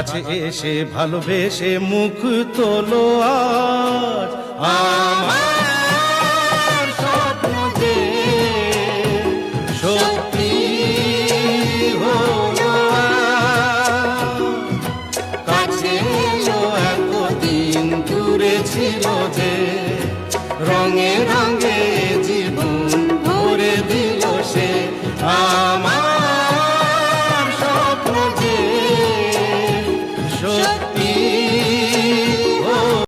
কাছে এসে ভালোবেসে মুখ তোলো আজ। আমার স্বপ্ন যে সত্যি হলো আজ। কাছে এলো এতদিন দূরে ছিল যে, রঙে রঙে